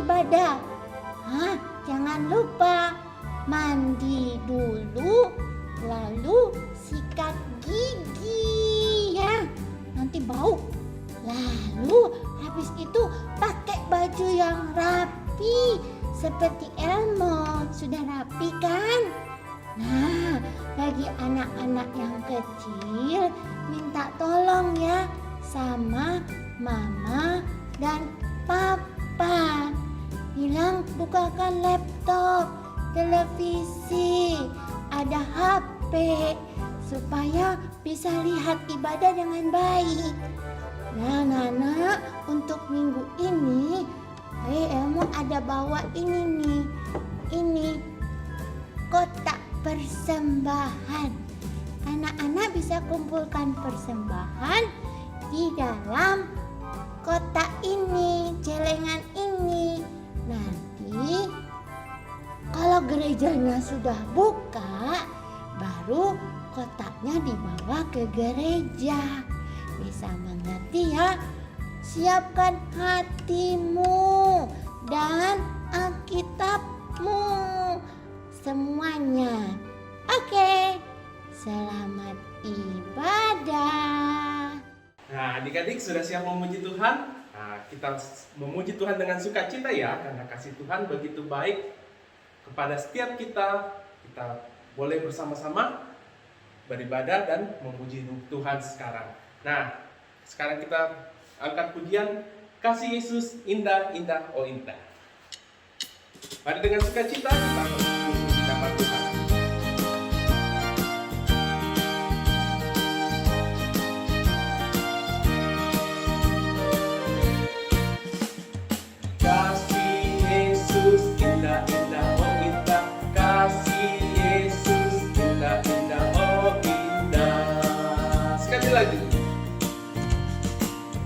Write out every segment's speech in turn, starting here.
ibadah. Jangan lupa mandi dulu, lalu sikat gigi ya. Nanti bau. Lalu habis itu pakai baju yang rapi seperti Elmo. Sudah rapi kan? Nah, bagi anak-anak yang kecil minta tolong ya sama mama dan papa. Bilang bukakan laptop, televisi, ada HP supaya bisa lihat ibadah dengan baik. Nah, Nana, untuk minggu ini Elmo ada bawa ini nih. Ini kotak persembahan. Anak-anak bisa kumpulkan persembahan di dalam kotak ini, celengan ini. Nanti kalau gerejanya sudah buka, baru kotaknya dibawa ke gereja. Bisa mengerti ya? Siapkan hatimu dan Alkitabmu semuanya. Oke, selamat ibadah. Nah, adik-adik sudah siap memuji Tuhan? Nah, kita memuji Tuhan dengan sukacita ya, karena kasih Tuhan begitu baik kepada setiap kita. Kita boleh bersama-sama beribadah dan memuji Tuhan sekarang. Nah, sekarang kita angkat pujian Kasih Yesus Indah, Indah, Oh Indah. Mari dengan sukacita kita memuji nama Tuhan. Kasih Yesus indah, indah, oh indah. Kasih Yesus indah, indah, oh indah. Sekali lagi.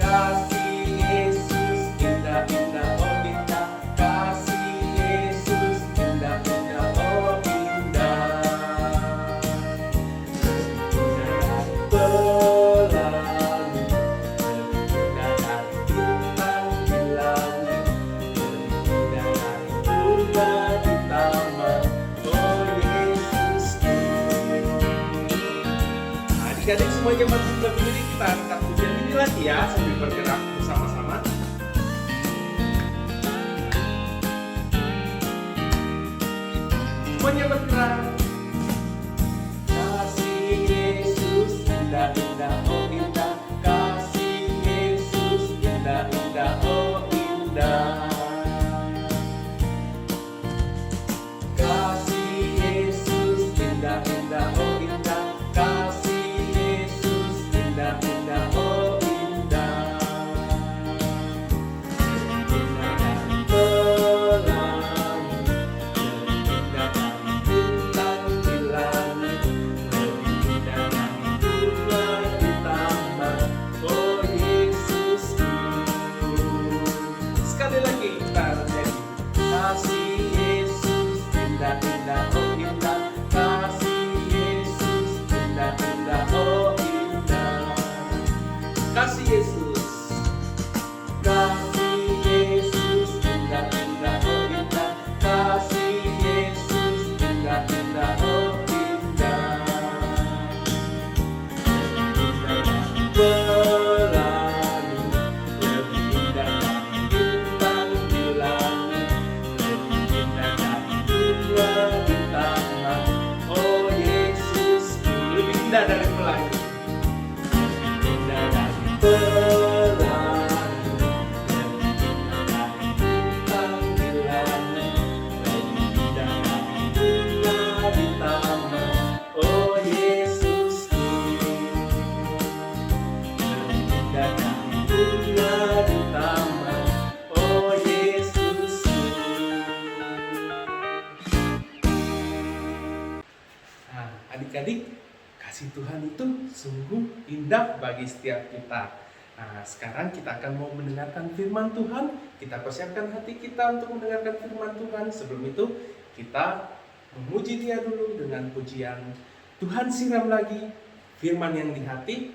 Kasih Yesus indah, indah, oh indah. Kasih Yesus indah, indah, oh indah. Pelangi, indah dari bintang di langit, indah dari bunga di taman. Oh Yesusku. Adik-adik semuanya masih berdiri, kita angkat pujian ini lagi ya sambil bergerak bersama-sama. Semuanya bergerak. Kasih Yesus indah, indah, oh indah. Kasih Yesus indah, indah, oh indah. Kasih Yesus indah, indah, oh indah. Kasih Yesus indah, indah, oh indah. Indah dari pelangi, indah dari bintang di langit, indah dari bunga di taman. Oh Yesusku. Sekali lagi kita nyanyi. Kasih Yesus indah, indah, oh indah. Kasih Yesus indah, indah, oh indah. Kasih Yesus. Kasih Yesus indah, indah, oh indah. Kasih Yesus indah, indah, oh indah. Indah dari pelangi, lebih indah dari bintang di langit, lebih indah dari bunga di taman. Oh Yesusku, lebih indah dari pelangi, lebih indah dari pelangi, lebih indah dari bintang di langit, lebih indah dari bunga di taman. Oh Yesusku, lebih indah dari bunga di taman. Oh Yesusku. Nah, adik-adik, kasih Tuhan itu sungguh indah bagi setiap kita. Nah, sekarang kita akan mau mendengarkan firman Tuhan. Kita persiapkan hati kita untuk mendengarkan firman Tuhan. Sebelum itu, kita memuji Dia dulu dengan pujian Tuhan siram lagi firman yang di hati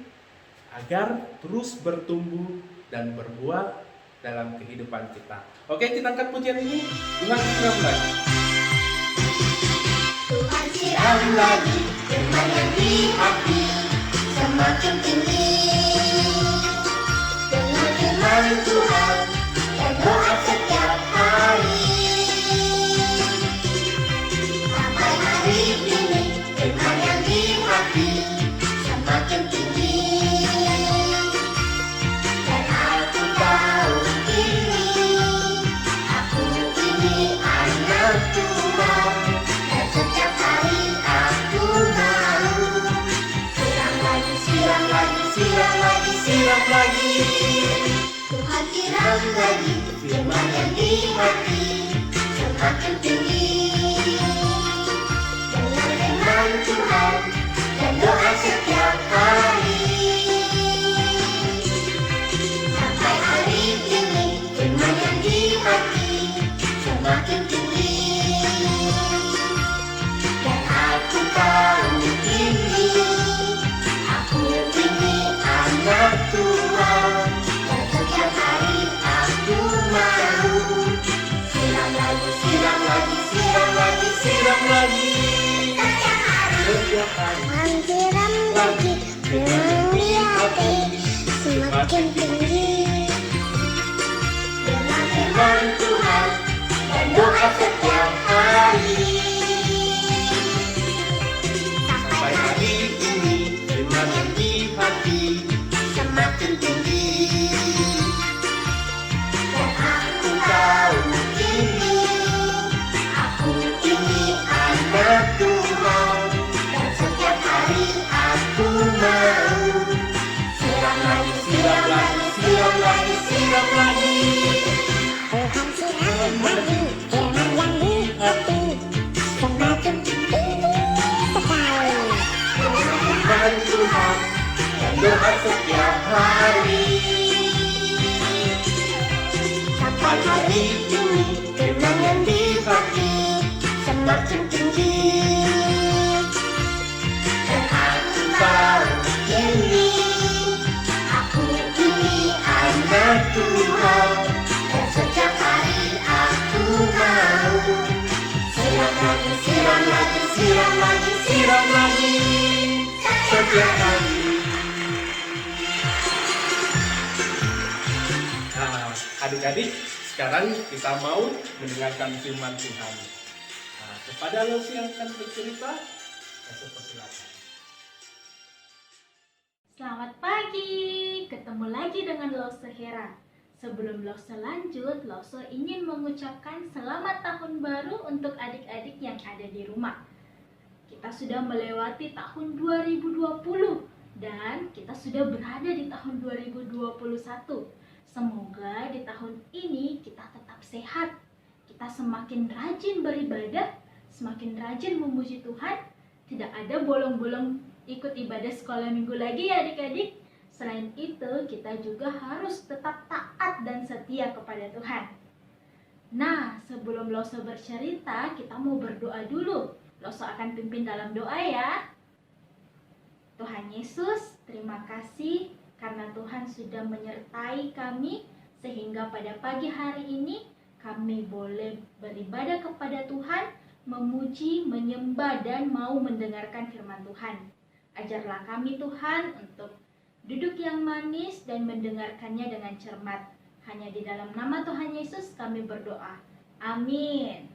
agar terus bertumbuh dan berbuah dalam kehidupan kita. Oke, kita angkat pujian ini. Tuhan siram lagi. Tuhan siram lagi firman yang di hati semakin tinggi. Dengan firman Tuhan dan doa setiap hari. Sampai hari ini firman yang di hati semakin tinggi. Dan aku tahu ini, aku ini anak Tuhan. Dan setiap hari aku mau siram lagi, siram lagi, siram lagi, siram lagi. Tuhan siram lagi firman yang di hati semakin tinggi. Dengan firman Tuhan dan doa setiap hari. Sampai hari ini firman yang di hati semakin tinggi. Dan aku tahu ini, aku ini anak Tuhan. Dan setiap hari aku mau siram lagi, siram lagi, siram lagi, siram lagi. Setiap hari Siram lagi firman di hati semakin tinggi. dengan firman Tuhan dan doa setiap hari. Sampai hari ini firman yang di hati semakin tinggi. Dan aku tahu ini, aku ini anak Tuhan. Dan setiap hari aku mau siram lagi, siram lagi, siram lagi, siram lagi. Tuhan siram lagi firman yang di hati semakin tinggi sekali. Dengan Firman Tuhan dan doa setiap hari. sampai hari ini firman yang di hati semakin tinggi. Dan aku tahu ini, aku ini anak Tuhan. Dan setiap hari aku mau siram lagi, siram lagi, siram lagi, siram lagi. Setiap hari. Nah, adik-adik, sekarang kita mau mendengarkan firman Tuhan. Nah, kepada Losi yang akan bercerita, saya persilakan. Selamat pagi, ketemu lagi dengan Lose Hera. Sebelum Lose lanjut, Lose ingin mengucapkan selamat tahun baru untuk adik-adik yang ada di rumah. Kita sudah melewati tahun 2020 dan kita sudah berada di tahun 2021. Semoga di tahun ini kita tetap sehat, kita semakin rajin beribadah, semakin rajin memuji Tuhan, tidak ada bolong-bolong ikut ibadah sekolah minggu lagi ya adik-adik. Selain itu, kita juga harus tetap taat dan setia kepada Tuhan. Nah, sebelum Lose bercerita, kita mau berdoa dulu. Lose akan pimpin dalam doa ya. Tuhan Yesus, terima kasih karena Tuhan sudah menyertai kami sehingga pada pagi hari ini kami boleh beribadah kepada Tuhan, memuji, menyembah, dan mau mendengarkan firman Tuhan. Ajarlah kami Tuhan untuk duduk yang manis dan mendengarkannya dengan cermat. Hanya di dalam nama Tuhan Yesus kami berdoa. Amin.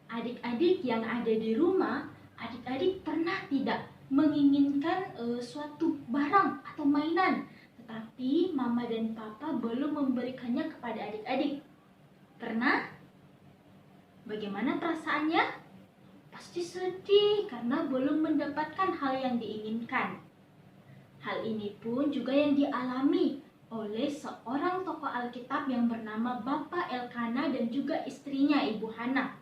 Adik-adik yang ada di rumah, adik-adik pernah tidak menginginkan suatu barang atau mainan, tetapi mama dan papa belum memberikannya kepada adik-adik? Pernah? Bagaimana perasaannya? Pasti sedih karena belum mendapatkan hal yang diinginkan. Hal ini pun juga yang dialami oleh seorang tokoh Alkitab yang bernama Bapak Elkana dan juga istrinya Ibu Hana.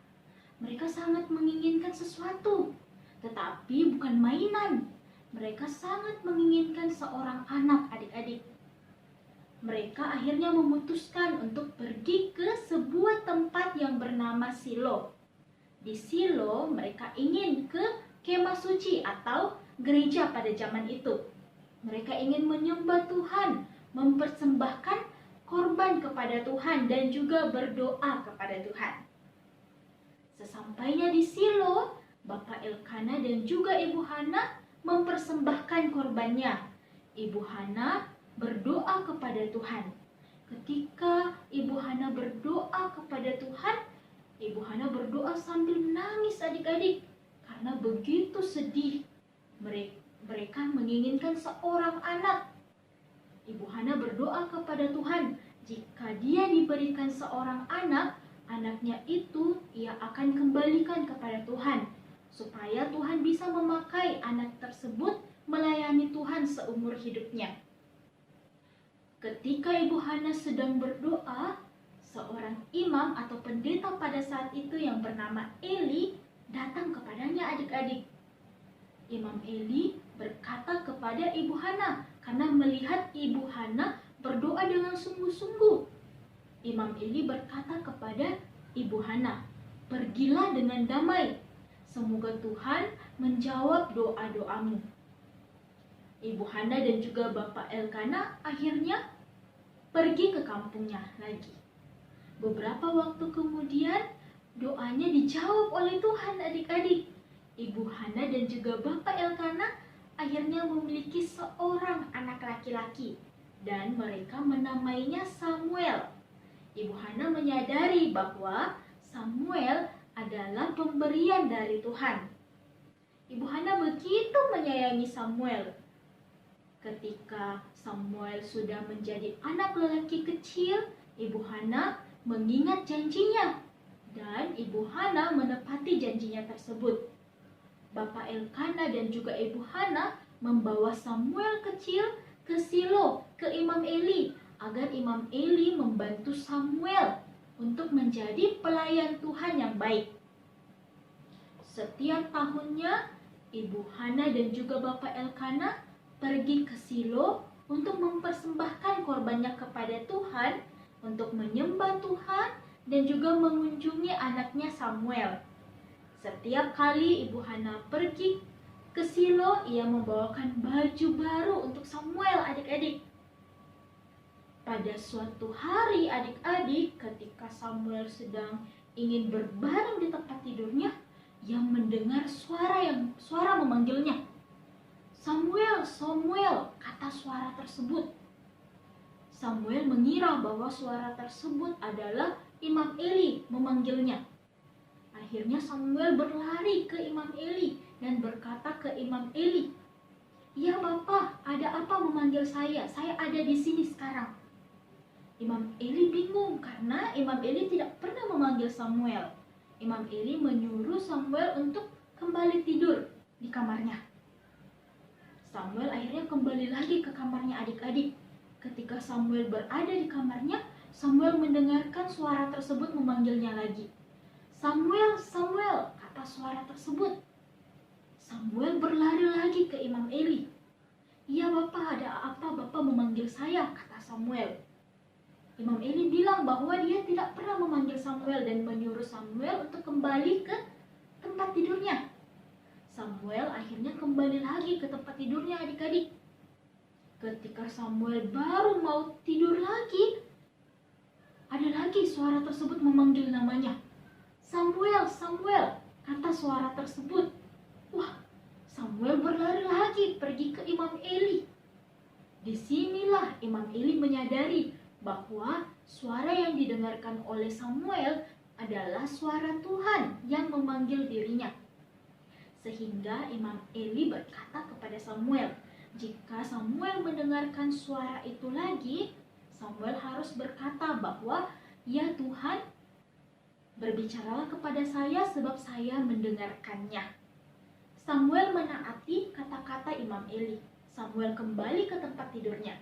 Mereka sangat menginginkan sesuatu, tetapi bukan mainan. Mereka sangat menginginkan seorang anak, adik-adik. Mereka akhirnya memutuskan untuk pergi ke sebuah tempat yang bernama Silo. Di Silo, mereka ingin ke kemah suci atau gereja pada zaman itu. Mereka ingin menyembah Tuhan, mempersembahkan korban kepada Tuhan dan juga berdoa kepada Tuhan. Sesampainya di Silo, Bapak Elkana dan juga Ibu Hana mempersembahkan korbannya. Ibu Hana berdoa kepada Tuhan. Ketika Ibu Hana berdoa kepada Tuhan, Ibu Hana berdoa sambil menangis adik-adik karena begitu sedih. Mereka menginginkan seorang anak. Ibu Hana berdoa kepada Tuhan, jika dia diberikan seorang anak, anaknya itu ia akan kembalikan kepada Tuhan, supaya Tuhan bisa memakai anak tersebut melayani Tuhan seumur hidupnya. Ketika Ibu Hana sedang berdoa, seorang imam atau pendeta pada saat itu yang bernama Eli datang kepadanya adik-adik. Imam Eli berkata kepada Ibu Hana karena melihat Ibu Hana berdoa dengan sungguh-sungguh. Imam Eli berkata kepada Ibu Hana, "Pergilah dengan damai. Semoga Tuhan menjawab doa-doamu." Ibu Hana dan juga Bapak Elkana akhirnya pergi ke kampungnya lagi. Beberapa waktu kemudian doanya dijawab oleh Tuhan adik-adik. Ibu Hana dan juga Bapak Elkana akhirnya memiliki seorang anak laki-laki dan mereka menamainya Samuel. Ibu Hana menyadari bahwa Samuel adalah pemberian dari Tuhan. Ibu Hana begitu menyayangi Samuel. Ketika Samuel sudah menjadi anak lelaki kecil, Ibu Hana mengingat janjinya dan Ibu Hana menepati janjinya tersebut. Bapak Elkana dan juga Ibu Hana membawa Samuel kecil ke Silo, ke Imam Eli, agar Imam Eli membantu Samuel untuk menjadi pelayan Tuhan yang baik. Setiap tahunnya, Ibu Hana dan juga Bapak Elkana pergi ke Silo untuk mempersembahkan korbannya kepada Tuhan, untuk menyembah Tuhan dan juga mengunjungi anaknya Samuel. Setiap kali Ibu Hana pergi ke Silo, ia membawakan baju baru untuk Samuel adik-adik. Pada suatu hari adik-adik, ketika Samuel sedang ingin berbaring di tempat tidurnya, ia mendengar suara memanggilnya. "Samuel, Samuel," kata suara tersebut. Samuel mengira bahwa suara tersebut adalah Imam Eli memanggilnya. Akhirnya Samuel berlari ke Imam Eli dan berkata ke Imam Eli, "Ya Bapak, ada apa memanggil saya? Saya ada di sini sekarang." Imam Eli bingung karena Imam Eli tidak pernah memanggil Samuel. Imam Eli menyuruh Samuel untuk kembali tidur di kamarnya. Samuel akhirnya kembali lagi ke kamarnya adik-adik. Ketika Samuel berada di kamarnya, Samuel mendengarkan suara tersebut memanggilnya lagi. "Samuel, Samuel," kata suara tersebut. Samuel berlari lagi ke Imam Eli. "Iya Bapak, ada apa Bapak memanggil saya?" kata Samuel. Imam Eli bilang bahwa dia tidak pernah memanggil Samuel dan menyuruh Samuel untuk kembali ke tempat tidurnya. Samuel akhirnya kembali lagi ke tempat tidurnya adik-adik. Ketika Samuel baru mau tidur lagi, ada lagi suara tersebut memanggil namanya. "Samuel, Samuel," kata suara tersebut. Wah, Samuel berlari lagi pergi ke Imam Eli. Disinilah Imam Eli menyadari bahwa suara yang didengarkan oleh Samuel adalah suara Tuhan yang memanggil dirinya. Sehingga Imam Eli berkata kepada Samuel, jika Samuel mendengarkan suara itu lagi, Samuel harus berkata bahwa, "Ya Tuhan, berbicaralah kepada saya sebab saya mendengarkannya." Samuel menaati kata-kata Imam Eli. Samuel kembali ke tempat tidurnya.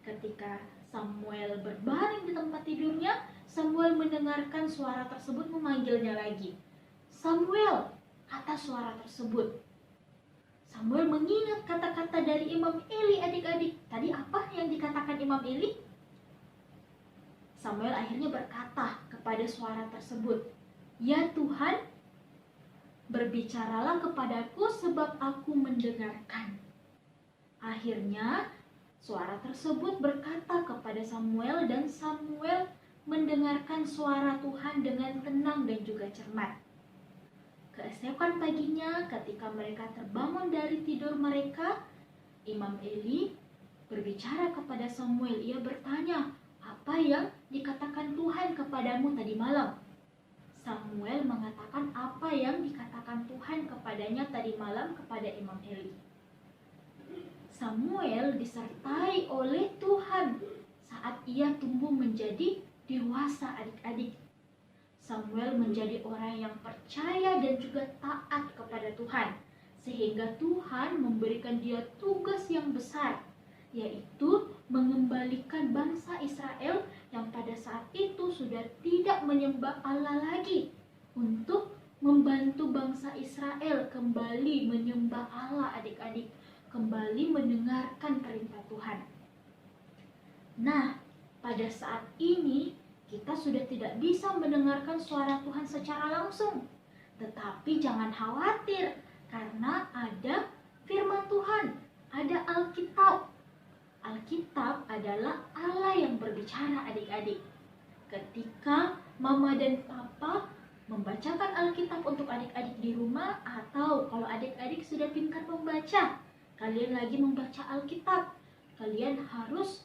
Ketika Samuel berbaring di tempat tidurnya, Samuel mendengarkan suara tersebut memanggilnya lagi. "Samuel," kata suara tersebut. Samuel mengingat kata-kata dari Imam Eli adik-adik. Tadi apa yang dikatakan Imam Eli? Samuel akhirnya berkata kepada suara tersebut, "Ya Tuhan, berbicaralah kepadaku sebab aku mendengarkan." Akhirnya Suara tersebut berkata kepada Samuel dan Samuel mendengarkan suara Tuhan dengan tenang dan juga cermat. Keesokan paginya ketika mereka terbangun dari tidur mereka, Imam Eli berbicara kepada Samuel. Ia bertanya, "Apa yang dikatakan Tuhan kepadamu tadi malam?" Samuel mengatakan apa yang dikatakan Tuhan kepadanya tadi malam kepada Imam Eli. Samuel disertai oleh Tuhan saat ia tumbuh menjadi dewasa adik-adik. Samuel menjadi orang yang percaya dan juga taat kepada Tuhan, sehingga Tuhan memberikan dia tugas yang besar, yaitu mengembalikan bangsa Israel yang pada saat itu sudah tidak menyembah Allah lagi, untuk membantu bangsa Israel kembali menyembah Allah adik-adik, kembali mendengarkan perintah Tuhan. Nah, pada saat ini kita sudah tidak bisa mendengarkan suara Tuhan secara langsung. Tetapi jangan khawatir, karena ada firman Tuhan, ada Alkitab. Alkitab adalah Allah yang berbicara adik-adik. Ketika mama dan papa membacakan Alkitab untuk adik-adik di rumah, atau kalau adik-adik sudah pintar membaca, kalian lagi membaca Alkitab, kalian harus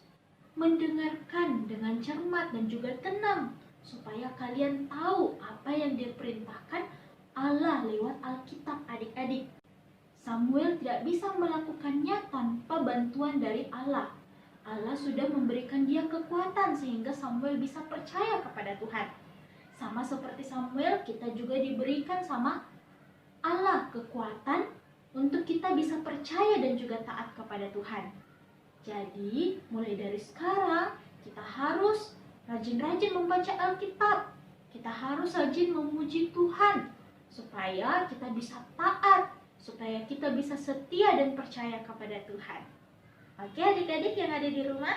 mendengarkan dengan cermat dan juga tenang, supaya kalian tahu apa yang diperintahkan Allah lewat Alkitab adik-adik. Samuel tidak bisa melakukannya tanpa bantuan dari Allah. Allah sudah memberikan dia kekuatan sehingga Samuel bisa percaya kepada Tuhan. Sama seperti Samuel, kita juga diberikan sama Allah kekuatan untuk kita bisa percaya dan juga taat kepada Tuhan. Jadi, mulai dari sekarang, kita harus rajin-rajin membaca Alkitab. Kita harus rajin memuji Tuhan, supaya kita bisa taat, supaya kita bisa setia dan percaya kepada Tuhan. Oke adik-adik yang ada di rumah?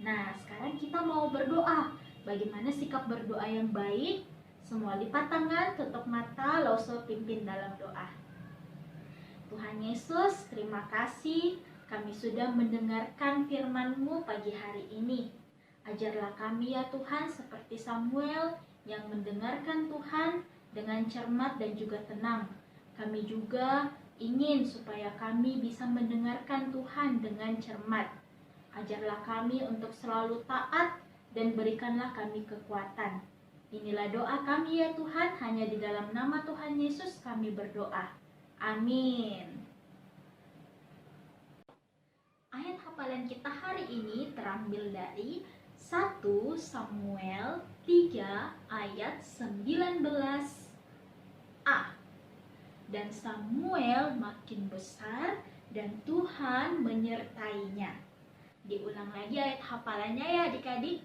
Nah, sekarang kita mau berdoa. Bagaimana sikap berdoa yang baik? Semua lipat tangan, tutup mata, lalu pimpin dalam doa. Tuhan Yesus, terima kasih kami sudah mendengarkan firman-Mu pagi hari ini. Ajarlah kami ya Tuhan seperti Samuel yang mendengarkan Tuhan dengan cermat dan juga tenang. Kami juga ingin supaya kami bisa mendengarkan Tuhan dengan cermat. Ajarlah kami untuk selalu taat dan berikanlah kami kekuatan. Inilah doa kami ya Tuhan, hanya di dalam nama Tuhan Yesus kami berdoa. Amin. Ayat hafalan kita hari ini terambil dari 1 Samuel 3 ayat 19a. Dan Samuel makin besar dan Tuhan menyertainya. Diulang lagi ayat hafalannya ya adik-adik.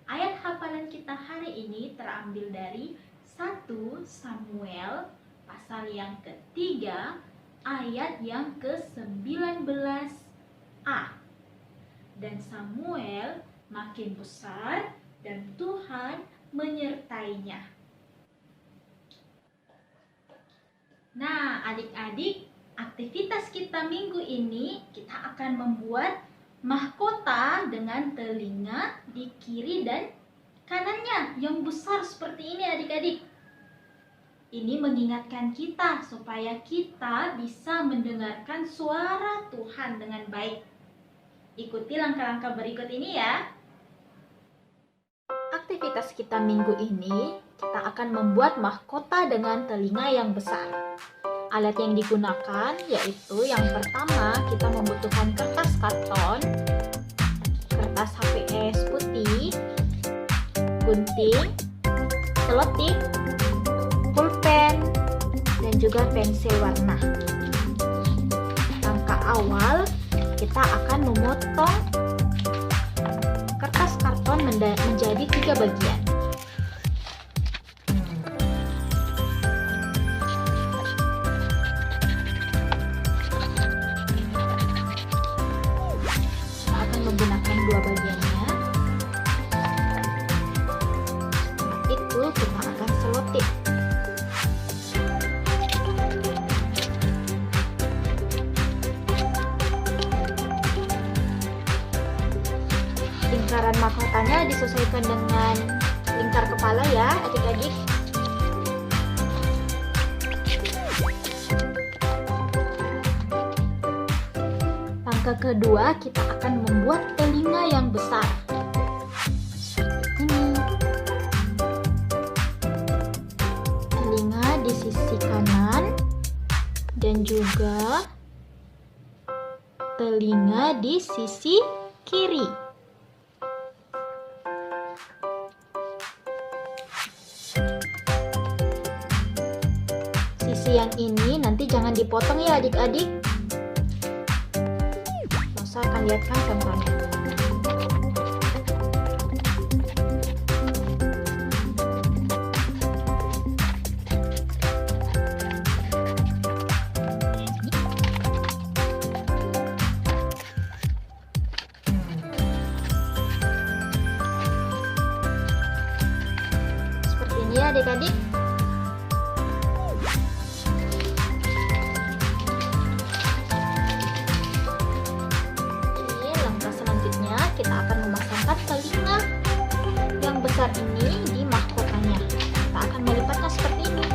Ayat hafalan kita hari ini terambil dari 1 Samuel pasal yang ketiga ayat yang ke-19a. Dan Samuel makin besar dan Tuhan menyertainya. Nah, adik-adik, aktivitas kita minggu ini kita akan membuat mahkota dengan telinga di kiri dan kanannya yang besar seperti ini adik-adik. Ini mengingatkan kita supaya kita bisa mendengarkan suara Tuhan dengan baik. Ikuti langkah-langkah berikut ini ya. Aktivitas kita minggu ini, kita akan membuat mahkota dengan telinga yang besar. Alat yang digunakan yaitu yang pertama kita membutuhkan kertas karton, kertas HVS putih, gunting, selotip, pulpen, dan juga pensil warna. Langkah awal, kita akan memotong kertas karton menjadi 3 bagian. Kita akan menggunakan 2 bagiannya. Itu kita akan selotip. Caranya disesuaikan dengan lingkar kepala ya adik-adik. Langkah kedua, kita akan membuat telinga yang besar. Seperti ini. Telinga di sisi kanan dan juga telinga di sisi kiri. Sisi yang ini nanti jangan dipotong ya adik-adik. Losa akan lihatkan contohnya. Seperti ini ya adik-adik. Kita akan memasangkan telinga yang besar ini di mahkotanya. Kita akan melipatnya seperti ini.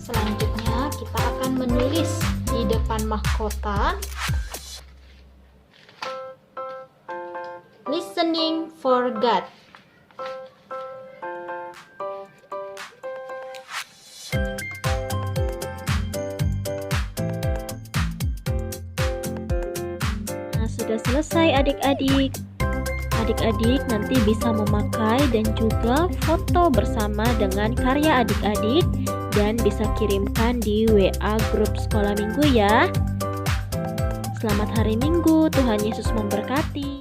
Selanjutnya kita akan menulis di depan mahkota listening for God. Nah, sudah selesai adik-adik. Adik-adik nanti bisa memakai dan juga foto bersama dengan karya adik-adik dan bisa kirimkan di WA grup sekolah minggu ya. Selamat hari Minggu, Tuhan Yesus memberkati.